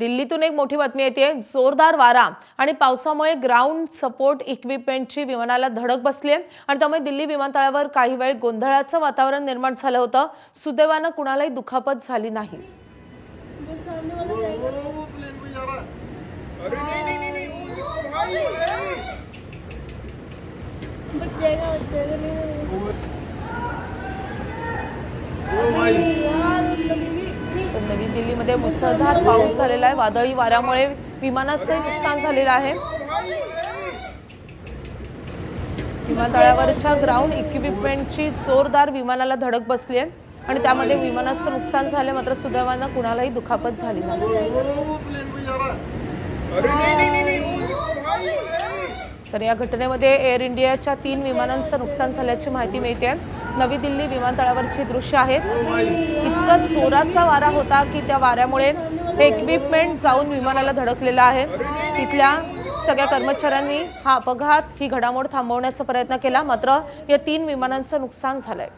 दिल्लीतून एक मोठी बातमी येते। जोरदार वारा आणि पावसामुळे ग्राउंड सपोर्ट इक्विपमेंटची विमानाला धडक बसली आहे आणि त्यामुळे दिल्ली विमानतळावर काही वेळ गोंधळाचं वातावरण निर्माण झालं होतं। सुदैवानं कुणालाही दुखापत झाली नाही। तर नवी दिल्लीमध्ये मुसळधार पाऊस झालेला आहे। वादळी वाऱ्यामुळे विमानाचे नुकसान झालेलं आहे। विमानतळावरच्या ग्राउंड इक्विपमेंटची जोरदार विमानाला धडक बसली आहे आणि त्यामध्ये विमानाचं नुकसान झाले, मात्र सुदैवानं कुणालाही दुखापत झाली नाही। तर या घटनेमध्ये एअर इंडियाच्या 3 विमानांचं नुकसान झाल्याची माहिती मिळते। नवी दिल्ली विमानतळावरची दृश्य आहेत। इतका जोराचा वारा होता की त्या वाऱ्यामुळे हे इक्विपमेंट जाऊन विमानाला धडकलेलं आहे। तिथल्या सगळ्या कर्मचाऱ्यांनी ही घडामोड थांबवण्याचा प्रयत्न केला, मात्र या 3 विमानांचं नुकसान झालंय।